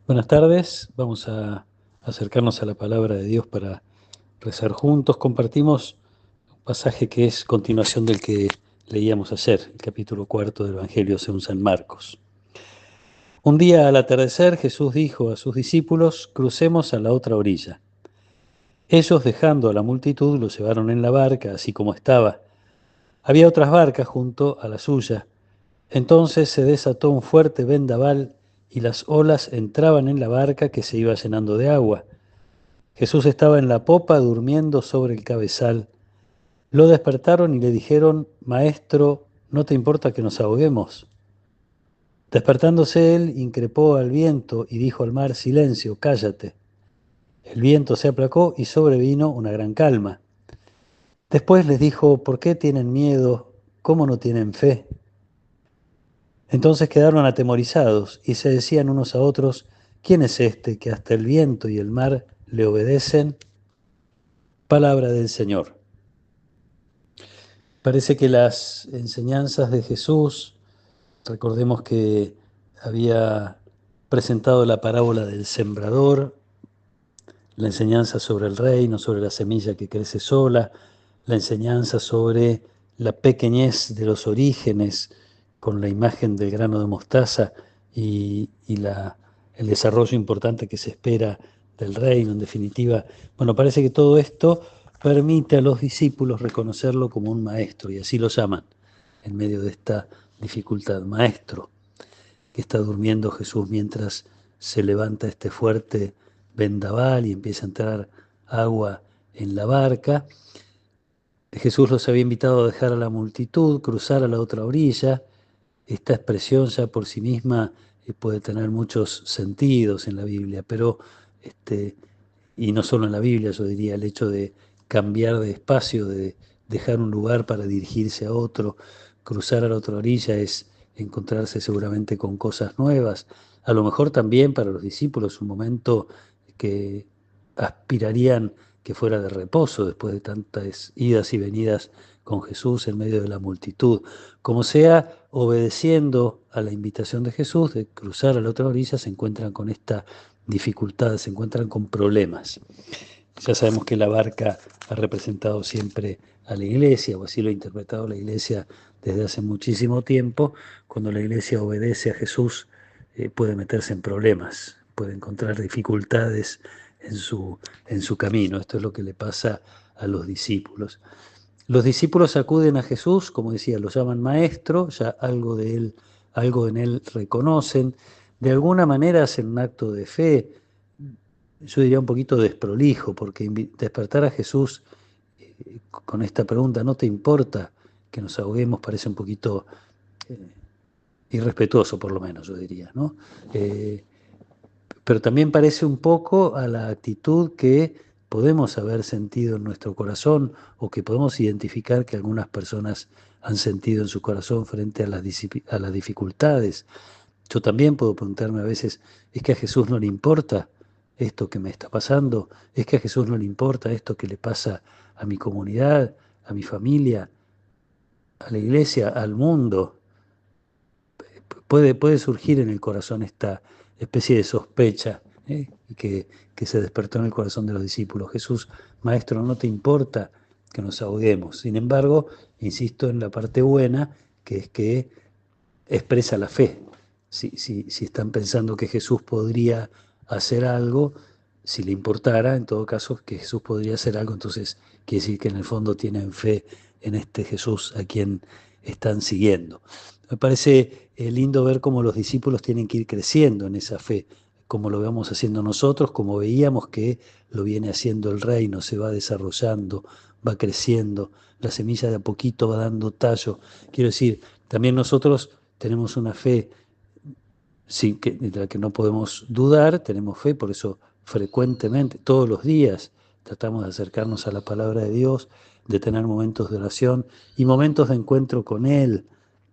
Buenas tardes, vamos a acercarnos a la palabra de Dios para rezar juntos. Compartimos un pasaje que es continuación del que leíamos ayer, el capítulo cuarto del Evangelio según San Marcos. Un día al atardecer Jesús dijo a sus discípulos: crucemos a la otra orilla. Ellos, dejando a la multitud, lo llevaron en la barca, así como estaba. Había otras barcas junto a la suya. Entonces se desató un fuerte vendaval y las olas entraban en la barca que se iba llenando de agua. Jesús estaba en la popa durmiendo sobre el cabezal. Lo despertaron y le dijeron: Maestro, ¿no te importa que nos ahoguemos? Despertándose él, increpó al viento y dijo al mar: Silencio, cállate. El viento se aplacó y sobrevino una gran calma. Después les dijo: ¿Por qué tienen miedo? ¿Cómo no tienen fe? Entonces quedaron atemorizados y se decían unos a otros: ¿Quién es este que hasta el viento y el mar le obedecen? Palabra del Señor. Parece que las enseñanzas de Jesús, recordemos que había presentado la parábola del sembrador, la enseñanza sobre el reino, sobre la semilla que crece sola, la enseñanza sobre la pequeñez de los orígenes con la imagen del grano de mostaza y el desarrollo importante que se espera del reino, en definitiva. Bueno, parece que todo esto permite a los discípulos reconocerlo como un maestro, y así lo llaman en medio de esta dificultad. Maestro, que está durmiendo Jesús mientras se levanta este fuerte vendaval y empieza a entrar agua en la barca. Jesús los había invitado a dejar a la multitud, cruzar a la otra orilla. Esta expresión ya por sí misma puede tener muchos sentidos en la Biblia, pero y no solo en la Biblia, yo diría, el hecho de cambiar de espacio, de dejar un lugar para dirigirse a otro, cruzar a la otra orilla es encontrarse seguramente con cosas nuevas. A lo mejor también para los discípulos un momento que aspirarían que fuera de reposo después de tantas idas y venidas con Jesús en medio de la multitud. Como sea, obedeciendo a la invitación de Jesús de cruzar a la otra orilla, se encuentran con esta dificultad, se encuentran con problemas. Ya sabemos que la barca ha representado siempre a la iglesia, o así lo ha interpretado la iglesia desde hace muchísimo tiempo. Cuando la iglesia obedece a Jesús, puede meterse en problemas, puede encontrar dificultades en su camino. Esto es lo que le pasa a los discípulos. Los discípulos acuden a Jesús, como decía, lo llaman maestro, ya algo de él, algo en él reconocen, de alguna manera hacen un acto de fe, yo diría un poquito desprolijo, porque despertar a Jesús con esta pregunta: ¿no te importa que nos ahoguemos? Parece un poquito irrespetuoso, por lo menos, yo diría, ¿no? Eh, pero también parece un poco a la actitud que podemos haber sentido en nuestro corazón o que podemos identificar que algunas personas han sentido en su corazón frente a a las dificultades. Yo también puedo preguntarme a veces: ¿es que a Jesús no le importa esto que me está pasando? ¿Es que a Jesús no le importa esto que le pasa a mi comunidad, a mi familia, a la iglesia, al mundo? Puede surgir en el corazón esta especie de sospecha, que se despertó en el corazón de los discípulos. Jesús, Maestro, ¿no te importa que nos ahoguemos? Sin embargo, insisto en la parte buena, que es que expresa la fe. Si están pensando que Jesús podría hacer algo, si le importara, en todo caso, que Jesús podría hacer algo, entonces quiere decir que en el fondo tienen fe en este Jesús a quien están siguiendo. Me parece lindo ver cómo los discípulos tienen que ir creciendo en esa fe, como lo vamos haciendo nosotros, como veíamos que lo viene haciendo el reino, se va desarrollando, va creciendo, la semilla de a poquito va dando tallo. Quiero decir, también nosotros tenemos una fe de la que no podemos dudar, tenemos fe, por eso frecuentemente, todos los días, tratamos de acercarnos a la palabra de Dios, de tener momentos de oración y momentos de encuentro con Él.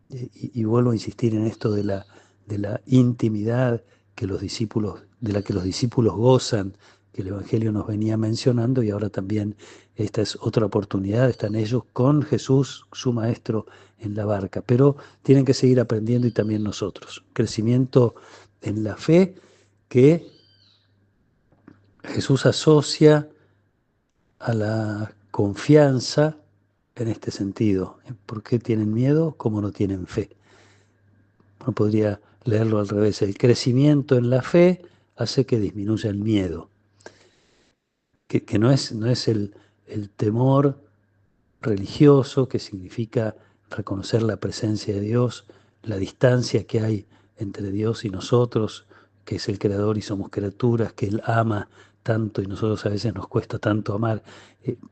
Y vuelvo a insistir en esto de la intimidad que los discípulos, de la que los discípulos gozan, que el Evangelio nos venía mencionando, y ahora también esta es otra oportunidad, están ellos con Jesús, su Maestro, en la barca, pero tienen que seguir aprendiendo y también nosotros. Crecimiento en la fe, que Jesús asocia a la confianza en este sentido. ¿Por qué tienen miedo? ¿Cómo no tienen fe? Uno podría leerlo al revés. El crecimiento en la fe hace que disminuya el miedo, que no es el temor religioso, que significa reconocer la presencia de Dios, la distancia que hay entre Dios y nosotros, que es el Creador y somos criaturas, que Él ama tanto y nosotros a veces nos cuesta tanto amar.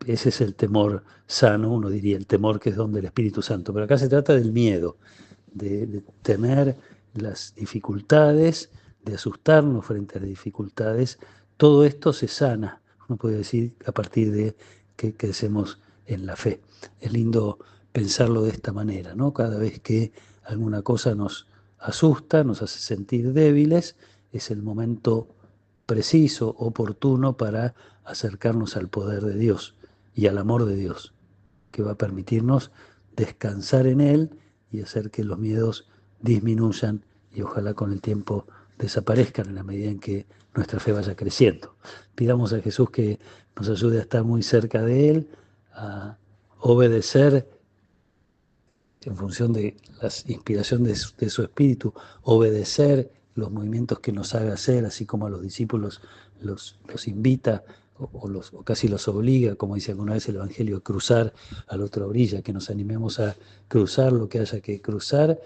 Ese es el temor sano, uno diría, el temor que es don del Espíritu Santo. Pero acá se trata del miedo, de temer las dificultades, de asustarnos frente a las dificultades. Todo esto se sana, uno puede decir, a partir de que crecemos en la fe. Es lindo pensarlo de esta manera, ¿no? Cada vez que alguna cosa nos asusta, nos hace sentir débiles, es el momento preciso, oportuno para acercarnos al poder de Dios y al amor de Dios, que va a permitirnos descansar en Él y hacer que los miedos disminuyan y ojalá con el tiempo desaparezcan en la medida en que nuestra fe vaya creciendo. Pidamos a Jesús que nos ayude a estar muy cerca de Él, a obedecer en función de la inspiración de su espíritu, obedecer los movimientos que nos haga hacer, así como a los discípulos los invita o casi los obliga, como dice alguna vez el Evangelio, a cruzar a la otra orilla, que nos animemos a cruzar lo que haya que cruzar,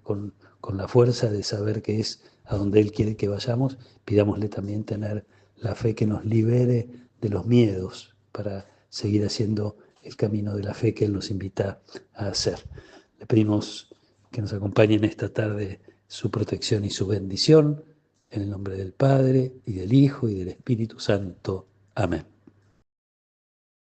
con la fuerza de saber que es a donde Él quiere que vayamos. Pidámosle también tener la fe que nos libere de los miedos para seguir haciendo el camino de la fe que Él nos invita a hacer. Le pedimos que nos acompañe en esta tarde su protección y su bendición, en el nombre del Padre, y del Hijo, y del Espíritu Santo. Amén.